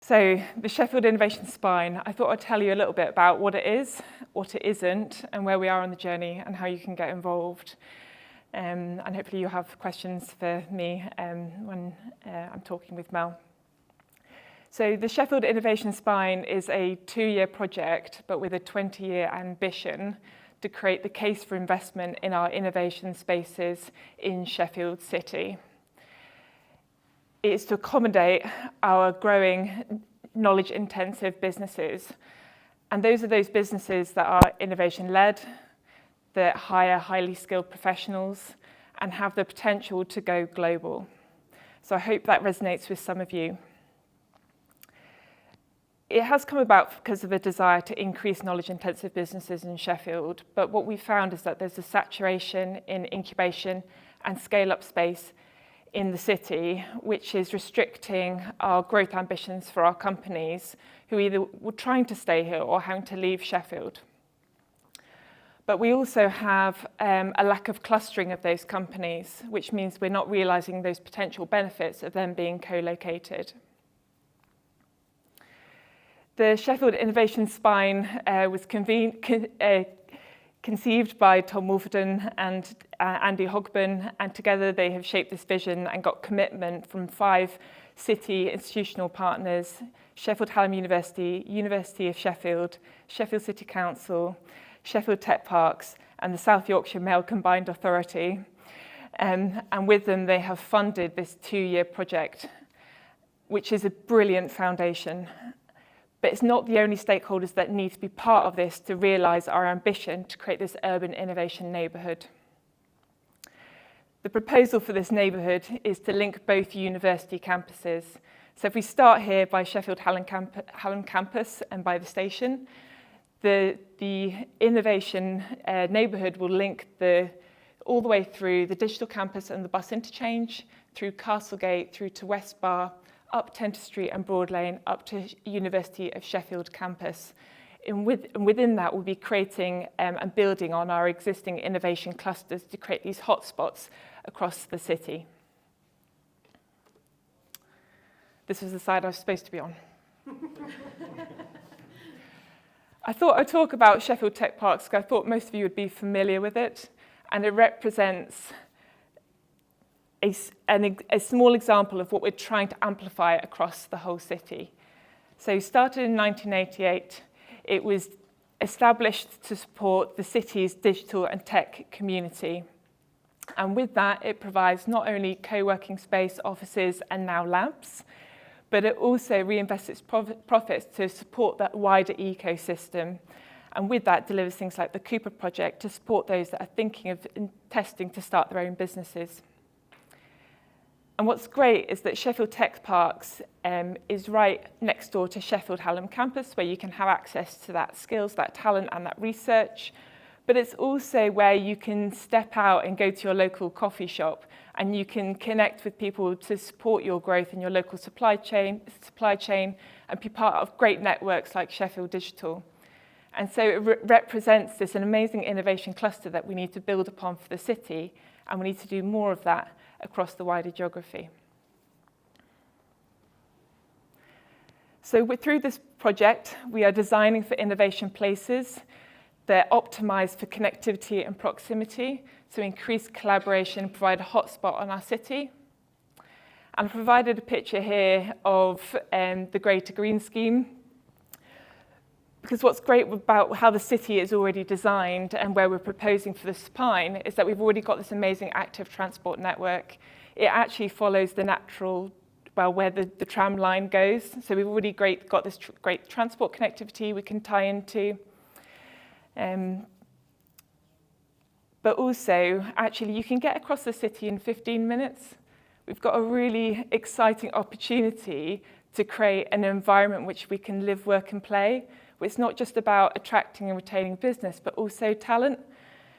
So the Sheffield Innovation Spine, I thought I'd tell you a little bit about what it is, what it isn't, and where we are on the journey and how you can get involved. And hopefully you'll have questions for me when I'm talking with Mel. So the Sheffield Innovation Spine is a 2-year project, but with a 20-year ambition to create the case for investment in our innovation spaces in Sheffield City. It is to accommodate our growing knowledge-intensive businesses. And those are those businesses that are innovation-led, that hire highly skilled professionals, and have the potential to go global. So I hope that resonates with some of you. It has come about because of a desire to increase knowledge-intensive businesses in Sheffield, but what we found is that there's a saturation in incubation and scale-up space in the city, which is restricting our growth ambitions for our companies who either were trying to stay here or having to leave Sheffield. But we also have a lack of clustering of those companies, which means we're not realising those potential benefits of them being co-located. The Sheffield Innovation Spine was conceived by Tom Wolfenden and Andy Hogben, and together they have shaped this vision and got commitment from 5 city institutional partners: Sheffield Hallam University, University of Sheffield, Sheffield City Council, Sheffield Tech Parks, and the South Yorkshire Male Combined Authority. And with them, they have funded this 2-year project, which is a brilliant foundation. But it's not the only stakeholders that need to be part of this to realise our ambition to create this urban innovation neighbourhood. The proposal for this neighbourhood is to link both university campuses. So if we start here by Sheffield Hallam campus and by the station, the innovation neighbourhood will link all the way through the digital campus and the bus interchange, through Castlegate, through to West Bar, up Tenter Street and Broad Lane, up to University of Sheffield campus. And within that, we'll be creating and building on our existing innovation clusters to create these hotspots across the city. This was the side I was supposed to be on. I thought I'd talk about Sheffield Tech Parks because I thought most of you would be familiar with it, and it represents a small example of what we're trying to amplify across the whole city. So started in 1988, it was established to support the city's digital and tech community. And with that, it provides not only co-working space, offices, and now labs, but it also reinvests its profits to support that wider ecosystem. And with that, delivers things like the Cooper project to support those that are thinking of testing to start their own businesses. And what's great is that Sheffield Tech Parks is right next door to Sheffield Hallam campus, where you can have access to that skills, that talent, and that research. But it's also where you can step out and go to your local coffee shop, and you can connect with people to support your growth in your local supply chain, and be part of great networks like Sheffield Digital. And so it represents an amazing innovation cluster that we need to build upon for the city, and we need to do more of that across the wider geography. So through this project, we are designing for innovation places. They're optimized for connectivity and proximity to increase collaboration and provide a hotspot on our city. And I've provided a picture here of the Greater Green Scheme, because what's great about how the city is already designed and where we're proposing for the spine is that we've already got this amazing active transport network. It actually follows the natural, where the tram line goes. So we've already got this great transport connectivity we can tie into. But also, actually, you can get across the city in 15 minutes. We've got a really exciting opportunity to create an environment which we can live, work, and play. It's not just about attracting and retaining business, but also talent.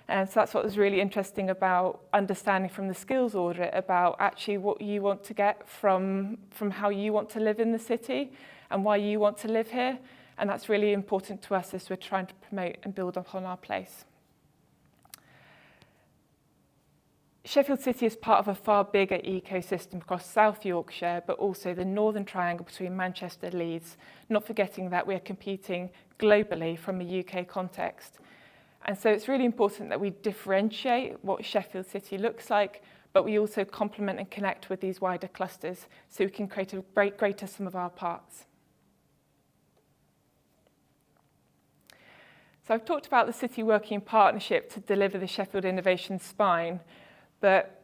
And so that's what was really interesting about understanding from the skills audit about actually what you want to get from how you want to live in the city and why you want to live here. And that's really important to us as we're trying to promote and build upon our place. Sheffield City is part of a far bigger ecosystem across South Yorkshire, but also the Northern Triangle between Manchester and Leeds, not forgetting that we're competing globally from a UK context. And so it's really important that we differentiate what Sheffield City looks like, but we also complement and connect with these wider clusters so we can create a greater sum of our parts. So I've talked about the city working in partnership to deliver the Sheffield Innovation Spine, but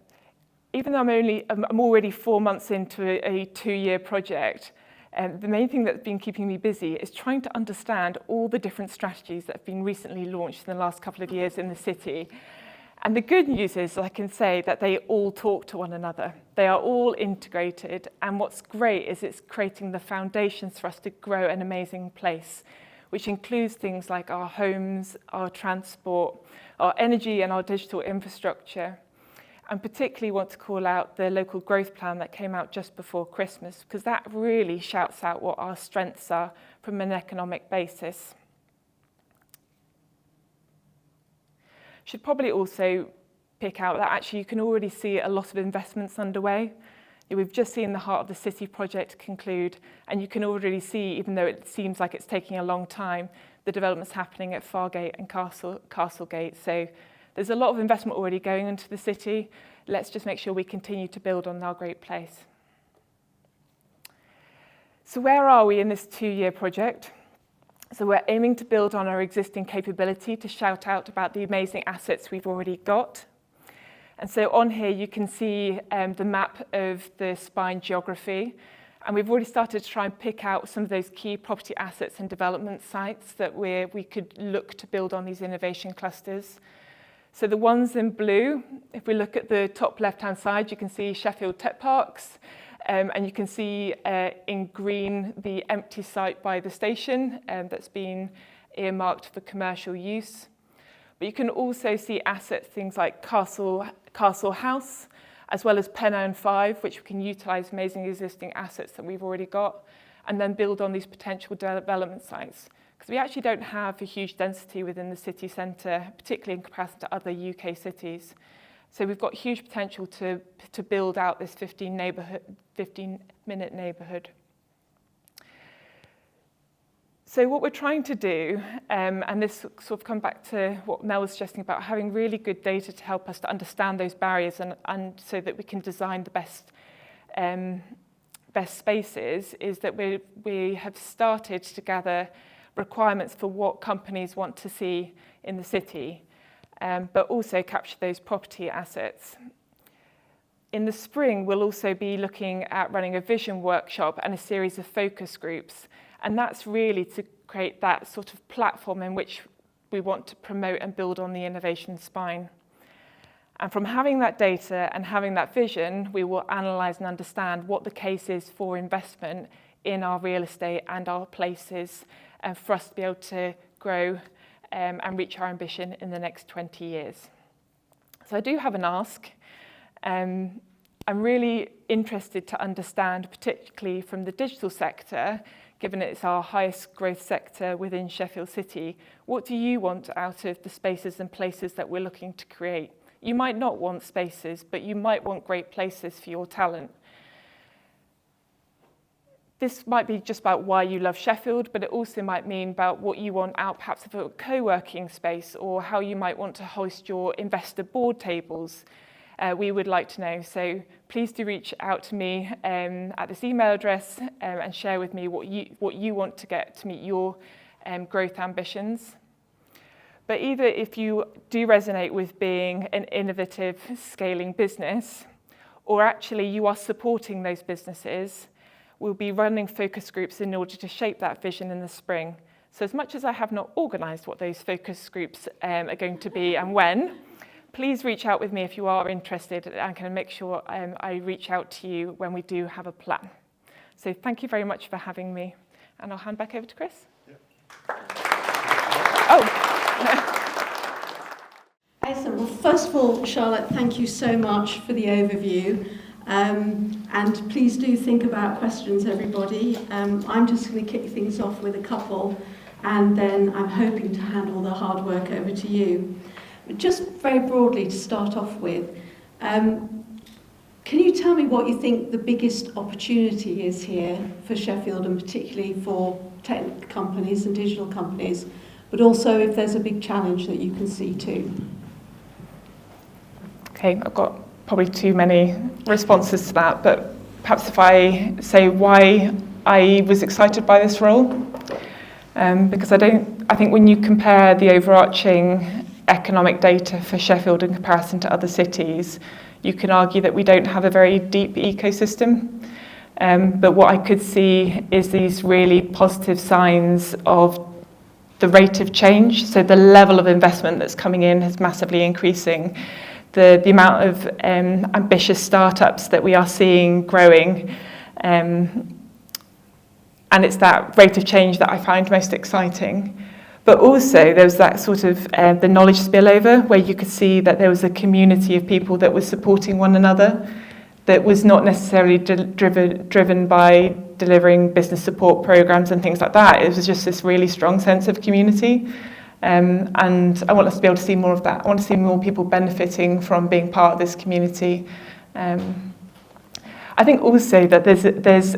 even though I'm already 4 months into a 2-year project, the main thing that's been keeping me busy is trying to understand all the different strategies that have been recently launched in the last couple of years in the city. And the good news is I can say that they all talk to one another. They are all integrated, and what's great is it's creating the foundations for us to grow an amazing place, which includes things like our homes, our transport, our energy and our digital infrastructure. And particularly want to call out the local growth plan that came out just before Christmas, because that really shouts out what our strengths are from an economic basis. Should probably also pick out that actually you can already see a lot of investments underway. We've just seen the Heart of the City project conclude, and you can already see, even though it seems like it's taking a long time, the developments happening at Fargate and Castlegate. So there's a lot of investment already going into the city. Let's just make sure we continue to build on our great place. So where are we in this 2-year project? So we're aiming to build on our existing capability to shout out about the amazing assets we've already got. And so on here you can see the map of the Spine geography. And we've already started to try and pick out some of those key property assets and development sites that we could look to build on these innovation clusters. So the ones in blue, if we look at the top left-hand side, you can see Sheffield Tech Parks, and you can see in green the empty site by the station that's been earmarked for commercial use. But you can also see assets, things like Castle House, as well as Pennine 5, which we can utilise amazing existing assets that we've already got, and then build on these potential development sites. Because we actually don't have a huge density within the city centre, particularly in comparison to other UK cities. So we've got huge potential to build out this 15-minute neighbourhood. So what we're trying to do, and this sort of come back to what Mel was suggesting about having really good data to help us to understand those barriers and so that we can design the best spaces, is that we have started to gather requirements for what companies want to see in the city, but also capture those property assets. In the spring, we'll also be looking at running a vision workshop and a series of focus groups, and that's really to create that sort of platform in which we want to promote and build on the innovation spine. And from having that data and having that vision, we will analyse and understand what the case is for investment in our real estate and our places, and for us to be able to grow and reach our ambition in the next 20 years. So I do have an ask. I'm really interested to understand, particularly from the digital sector, given it's our highest growth sector within Sheffield City, what do you want out of the spaces and places that we're looking to create? You might not want spaces, but you might want great places for your talent. This might be just about why you love Sheffield, but it also might mean about what you want out perhaps of a co-working space, or how you might want to host your investor board tables. We would like to know. So please do reach out to me at this email address and share with me what you want to get to meet your growth ambitions. But either if you do resonate with being an innovative scaling business, or actually you are supporting those businesses, we'll be running focus groups in order to shape that vision in the spring. So as much as I have not organised what those focus groups are going to be and when, please reach out with me if you are interested, and I can make sure I reach out to you when we do have a plan. So thank you very much for having me, and I'll hand back over to Chris. Yep. Oh. Excellent. Well, first of all, Charlotte, thank you so much for the overview. And please do think about questions, everybody. I'm just going to kick things off with a couple, and then I'm hoping to hand all the hard work over to you. Just very broadly to start off with, Can you tell me what you think the biggest opportunity is here for Sheffield, and particularly for tech companies and digital companies, but also if there's a big challenge that you can see too? Okay, I've got probably too many responses to that, but perhaps if I say why I was excited by this role, because I think when you compare the overarching economic data for Sheffield in comparison to other cities, you can argue that we don't have a very deep ecosystem. But what I could see is these really positive signs of the rate of change. So the level of investment that's coming in is massively increasing. The amount of ambitious startups that we are seeing growing. And it's that rate of change that I find most exciting. But also there was that sort of the knowledge spillover, where you could see that there was a community of people that was supporting one another, that was not necessarily driven by delivering business support programs and things like that. It was just this really strong sense of community. And I want us to be able to see more of that. I want to see more people benefiting from being part of this community. I think also that there's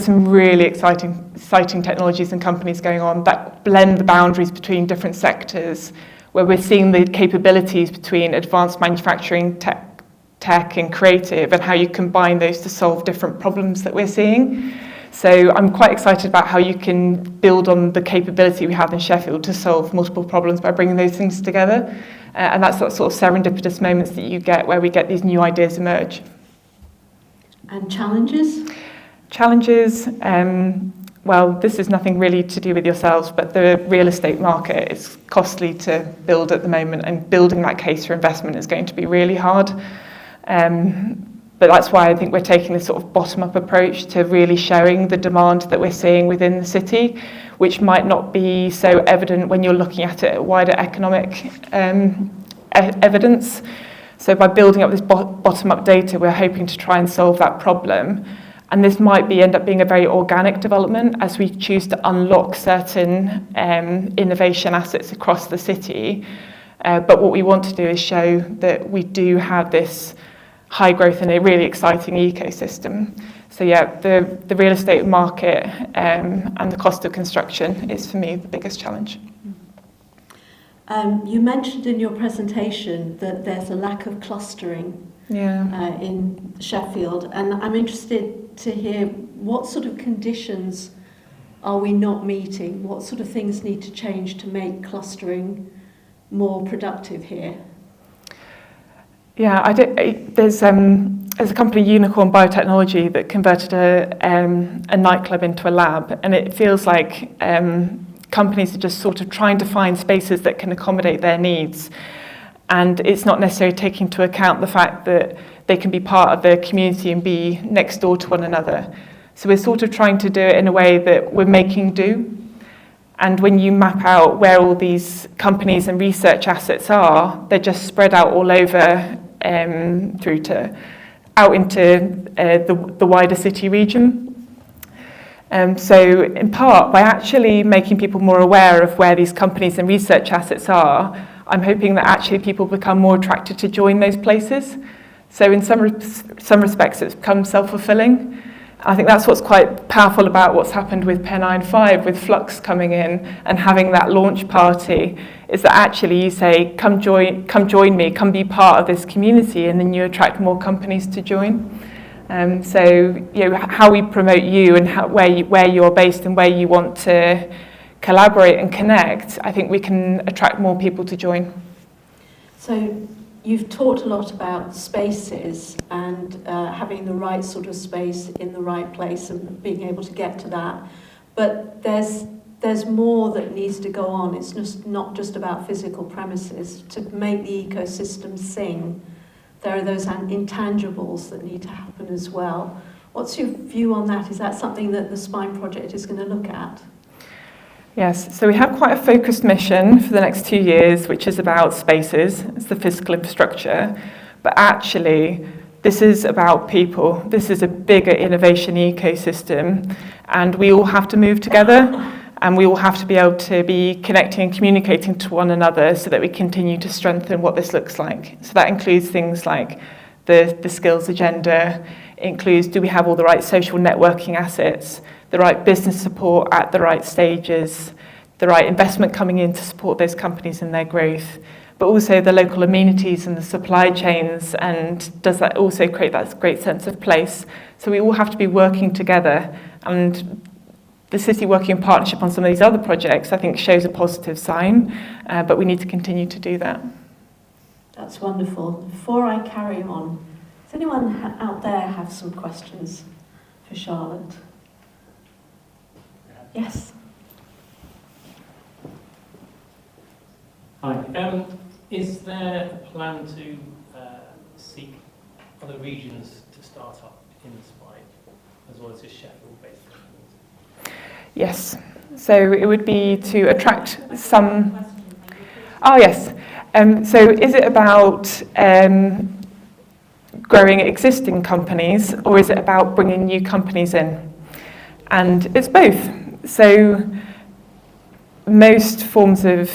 some really exciting technologies and companies going on that blend the boundaries between different sectors, where we're seeing the capabilities between advanced manufacturing, tech and creative, and how you combine those to solve different problems that we're seeing. So I'm quite excited about how you can build on the capability we have in Sheffield to solve multiple problems by bringing those things together. And that's that sort of serendipitous moments that you get where we get these new ideas emerge. And challenges? Challenges, well, this is nothing really to do with yourselves, but the real estate market is costly to build at the moment, and building that case for investment is going to be really hard. But that's why I think we're taking this sort of bottom-up approach to really showing the demand that we're seeing within the city, which might not be so evident when you're looking at it at wider economic evidence. So by building up this bottom-up data, we're hoping to try and solve that problem. And this might end up being a very organic development as we choose to unlock certain innovation assets across the city. But what we want to do is show that we do have this high growth and a really exciting ecosystem. So yeah, the real estate market and the cost of construction is, for me, the biggest challenge. You mentioned in your presentation that there's a lack of clustering in Sheffield, and I'm interested to hear what sort of conditions are we not meeting? What sort of things need to change to make clustering more productive here? Yeah, there's a company, Unicorn Biotechnology, that converted a nightclub into a lab, and it feels like companies are just sort of trying to find spaces that can accommodate their needs. And it's not necessarily taking into account the fact that they can be part of the community and be next door to one another. So we're sort of trying to do it in a way that we're making do. And when you map out where all these companies and research assets are, they're just spread out all over out into the wider city region. So in part, by actually making people more aware of where these companies and research assets are, I'm hoping that actually people become more attracted to join those places. So in some respects, it's become self-fulfilling. I think that's what's quite powerful about what's happened with Pen95, with Flux coming in and having that launch party, is that actually you say, come join me, come be part of this community, and then you attract more companies to join. So how we promote you and where you're based and where you want to collaborate and connect, I think we can attract more people to join. So you've talked a lot about spaces and having the right sort of space in the right place and being able to get to that. But there's more that needs to go on. It's just not just about physical premises. To make the ecosystem sing, there are those intangibles that need to happen as well. What's your view on that? Is that something that the Spine project is going to look at? Yes, so we have quite a focused mission for the next 2 years, which is about spaces. It's the physical infrastructure. But actually, this is about people. This is a bigger innovation ecosystem, and we all have to move together. And we all have to be able to be connecting and communicating to one another so that we continue to strengthen what this looks like. So that includes things like the skills agenda. It includes, do we have all the right social networking assets, the right business support at the right stages, the right investment coming in to support those companies in their growth, but also the local amenities and the supply chains, and does that also create that great sense of place? So we all have to be working together, and the city working in partnership on some of these other projects, I think, shows a positive sign, but we need to continue to do that. That's wonderful. Before I carry on, does anyone out there have some questions for Charlotte? Yes. Hi. Is there a plan to seek other regions to start up in the Spine, as well as just Sheffield-based companies? Yes. So it would be to attract some... Oh, yes. So is it about growing existing companies, or is it about bringing new companies in? And it's both. So most forms of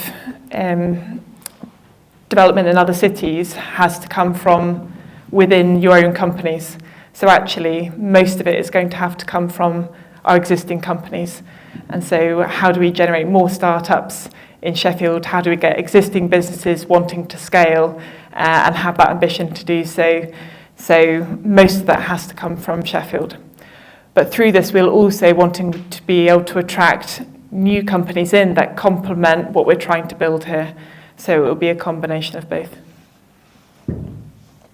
development in other cities has to come from within your own companies. So actually, most of it is going to have to come from our existing companies. And so how do we generate more startups in Sheffield? How do we get existing businesses wanting to scale and have that ambition to do so? So most of that has to come from Sheffield. But through this, we're also wanting to be able to attract new companies in that complement what we're trying to build here. So it will be a combination of both. Okay,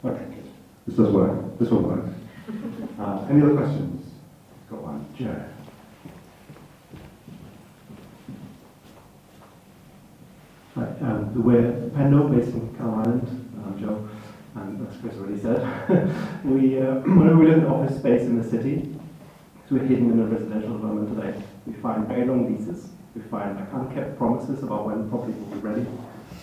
good. This does work. This will work. Any other questions? Got one. Joe. Hi, we're Pendle, based in Carlisle. I'm Joe, and as Chris already said, whenever we look at office space in the city, so we're hitting in a residential development today, we find very long leases, we find unkept promises about when property will be ready,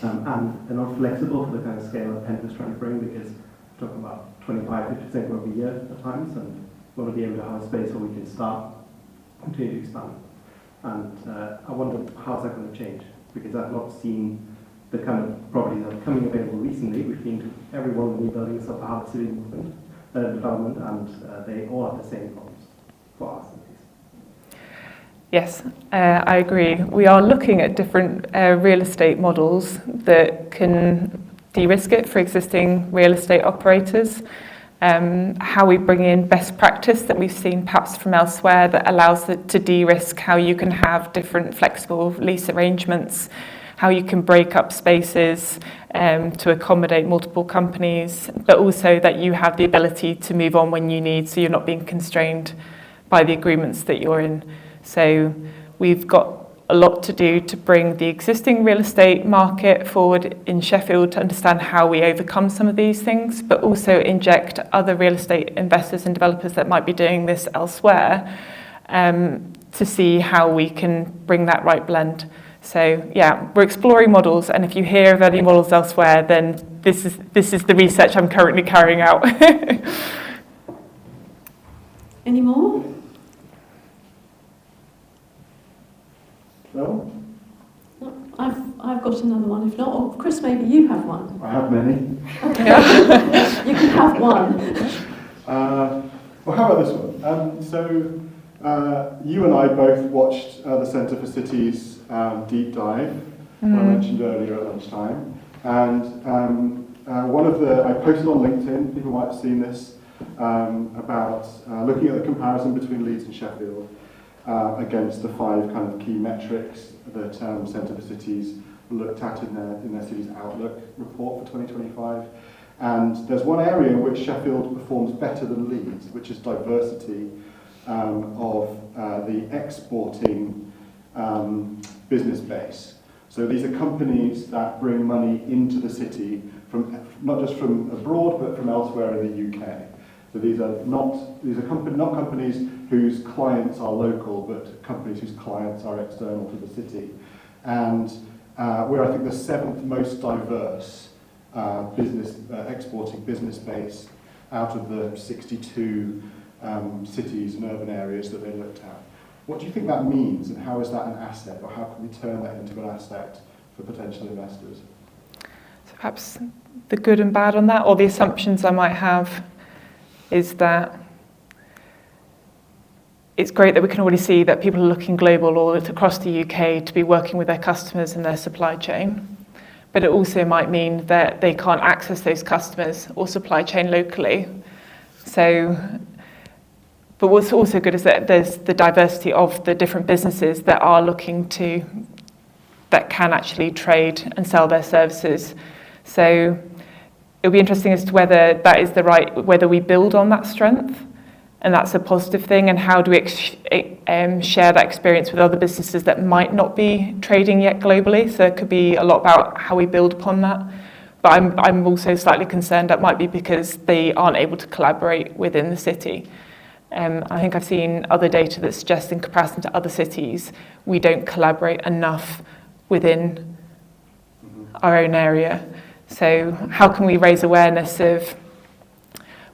and they're not flexible for the kind of scale that Pendle's trying to bring, because we're talking about 25-50% growth a year at times, and we want to be able to have a space where we can start, continue to expand. And I wonder, how's that going to change? Because I've not seen the kind of properties that are coming available recently. We've been to every one of the new buildings of the Harvard City movement, development, and they all have the same problems for us. Yes, I agree. We are looking at different real estate models that can de-risk it for existing real estate operators. How we bring in best practice that we've seen perhaps from elsewhere that allows it to de-risk how you can have different flexible lease arrangements, how you can break up spaces to accommodate multiple companies, but also that you have the ability to move on when you need, so you're not being constrained by the agreements that you're in. So we've got a lot to do to bring the existing real estate market forward in Sheffield to understand how we overcome some of these things, but also inject other real estate investors and developers that might be doing this elsewhere to see how we can bring that right blend. So yeah, we're exploring models, and if you hear of any models elsewhere, then this is the research I'm currently carrying out. Any more? No? I've got another one. If not, or Chris, maybe you have one. I have many. Okay. You can have one. Well, how about this one? So you and I both watched the Centre for Cities deep dive, I mentioned earlier at lunchtime. And I posted on LinkedIn, people might have seen this, about looking at the comparison between Leeds and Sheffield against the 5 kind of key metrics that Centre for Cities looked at in their city's outlook report for 2025. And there's one area in which Sheffield performs better than Leeds, which is diversity of the exporting business base. So these are companies that bring money into the city from not just from abroad, but from elsewhere in the UK. So these are not companies whose clients are local, but companies whose clients are external to the city. And we're, I think, the 7th most diverse exporting business base out of the 62 cities and urban areas that they looked at. What do you think that means, and how is that an asset, or how can we turn that into an asset for potential investors? So perhaps the good and bad on that, or the assumptions I might have, is that it's great that we can already see that people are looking global all across the UK to be working with their customers and their supply chain. But it also might mean that they can't access those customers or supply chain locally. So, but what's also good is that there's the diversity of the different businesses that are looking to, that can actually trade and sell their services. So it'll be interesting as to whether that is the right, whether we build on that strength, and that's a positive thing, and how do we share that experience with other businesses that might not be trading yet globally. So it could be a lot about how we build upon that. But I'm also slightly concerned that might be because they aren't able to collaborate within the city. I think I've seen other data that suggests in comparison to other cities, we don't collaborate enough within our own area. So how can we raise awareness of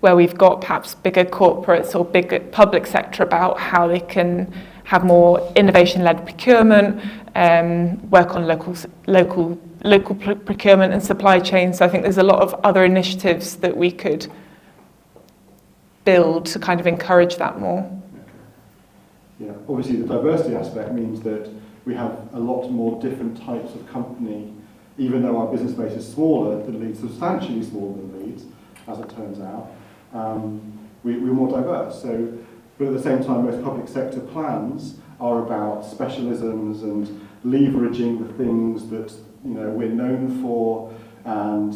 where we've got perhaps bigger corporates or bigger public sector about how they can have more innovation-led procurement, work on local procurement and supply chain. So I think there's a lot of other initiatives that we could build to kind of encourage that more. Yeah, obviously the diversity aspect means that we have a lot more different types of company, even though our business base is smaller than Leeds, substantially smaller than Leeds, as it turns out. We're more diverse. So, but at the same time, most public sector plans are about specialisms and leveraging the things that we're known for, and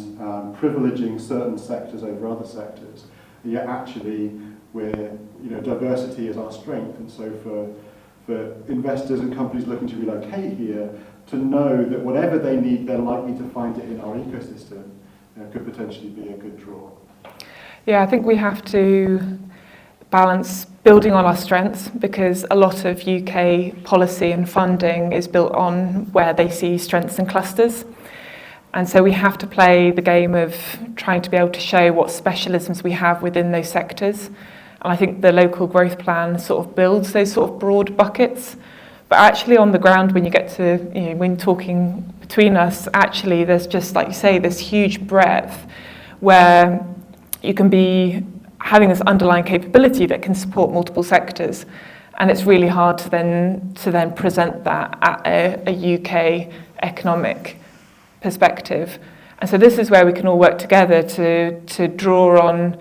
privileging certain sectors over other sectors. And yet, actually, we're diversity is our strength, and so for investors and companies looking to relocate here, to know that whatever they need, they're likely to find it in our ecosystem, could potentially be a good draw. Yeah, I think we have to balance building on our strengths, because a lot of UK policy and funding is built on where they see strengths and clusters. And so we have to play the game of trying to be able to show what specialisms we have within those sectors. And I think the local growth plan sort of builds those sort of broad buckets. But actually on the ground, when you get to, when talking between us, actually there's just, like you say, this huge breadth where you can be having this underlying capability that can support multiple sectors. And it's really hard to then present that at a UK economic perspective. And so this is where we can all work together to draw on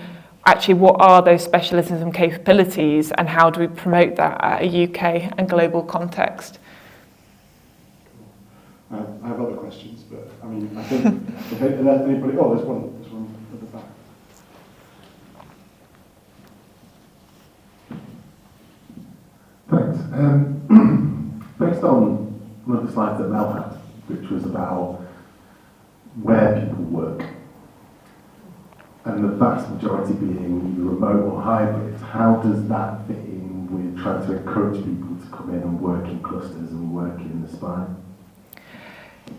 actually what are those specialisms and capabilities, and how do we promote that at a UK and global context. I have other questions, but I mean, I think if anybody, there's one at the back. Thanks. Based on one of the slides that Mel had, which was about where people work, and the vast majority being remote or hybrid, how does that fit in with trying to encourage people to come in and work in clusters and work in the spine?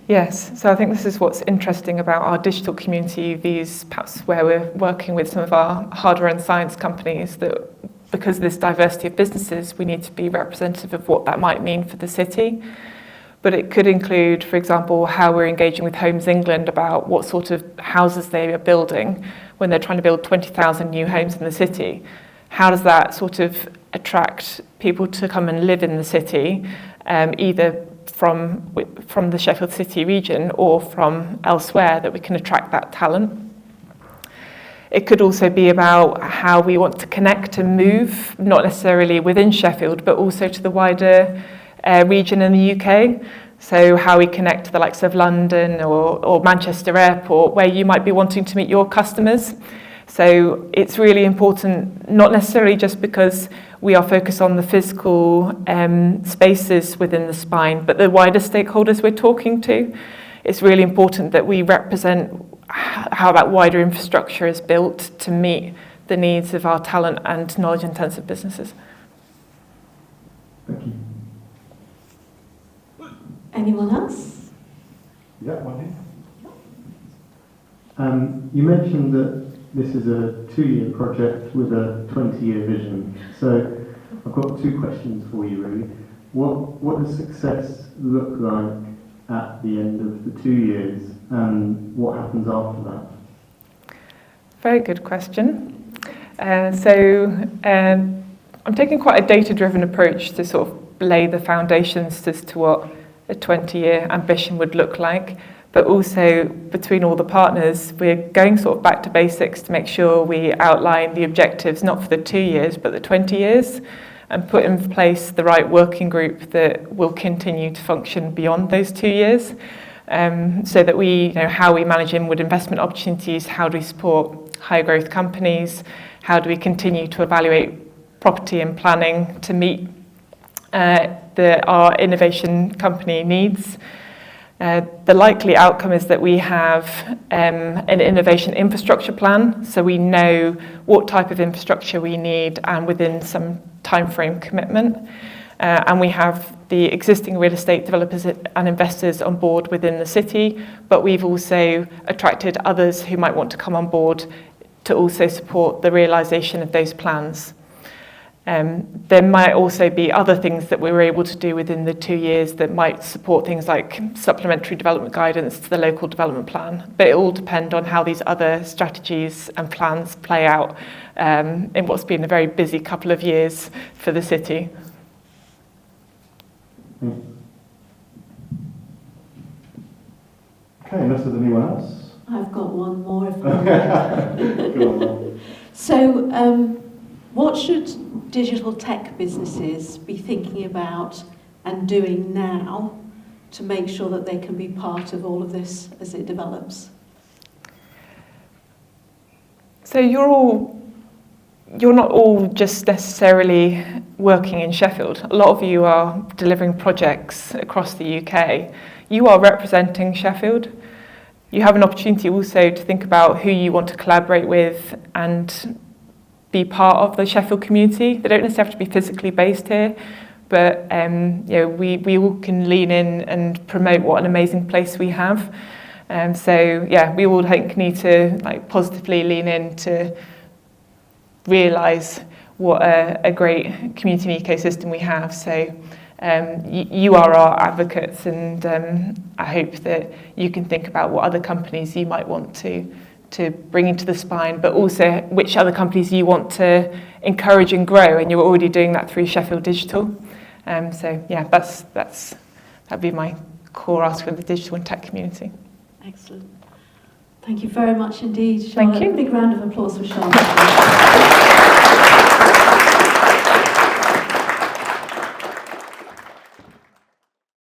Yes, so I think this is what's interesting about our digital community, these perhaps where we're working with some of our hardware and science companies, that because of this diversity of businesses, we need to be representative of what that might mean for the city. But it could include, for example, how we're engaging with Homes England about what sort of houses they are building when they're trying to build 20,000 new homes in the city. How does that sort of attract people to come and live in the city, either from the Sheffield City region or from elsewhere, that we can attract that talent? It could also be about how we want to connect and move, not necessarily within Sheffield, but also to the wider region in the UK. So how we connect to the likes of London or Manchester Airport, where you might be wanting to meet your customers. So it's really important, not necessarily just because we are focused on the physical spaces within the spine, but the wider stakeholders we're talking to. It's really important that we represent how that wider infrastructure is built to meet the needs of our talent and knowledge-intensive businesses. Thank you. Anyone else? Yeah, one here. You mentioned that this is a 2-year project with a 20-year vision. So I've got two questions for you, really. What does success look like at the end of the 2 years, and what happens after that? Very good question. I'm taking quite a data-driven approach to sort of lay the foundations as to what a 20-year ambition would look like, but also between all the partners, we're going sort of back to basics to make sure we outline the objectives, not for the 2 years, but the 20 years, and put in place the right working group that will continue to function beyond those 2 years, so that we know how we manage inward investment opportunities, how do we support high growth companies, how do we continue to evaluate property and planning to meet our innovation company needs. The likely outcome is that we have an innovation infrastructure plan, so we know what type of infrastructure we need and within some timeframe commitment. And we have the existing real estate developers and investors on board within the city, but we've also attracted others who might want to come on board to also support the realisation of those plans. There might also be other things that we were able to do within the 2 years that might support things like supplementary development guidance to the local development plan, but it all depends on how these other strategies and plans play out in what's been a very busy couple of years for the city. Okay, unless there's anyone else. I've got one more if I may. So, what should digital tech businesses be thinking about and doing now to make sure that they can be part of all of this as it develops? So you're not all just necessarily working in Sheffield. A lot of you are delivering projects across the UK. You are representing Sheffield. You have an opportunity also to think about who you want to collaborate with and be part of the Sheffield community. They don't necessarily have to be physically based here, but we all can lean in and promote what an amazing place we have. We all need to positively lean in to realise what a great community and ecosystem we have. So you are our advocates, and I hope that you can think about what other companies you might want to bring into the Spine, but also which other companies you want to encourage and grow, and you're already doing that through Sheffield Digital. That'd be my core ask for the digital and tech community. Excellent. Thank you very much indeed, Charlotte. Thank you. A big round of applause for Charlotte.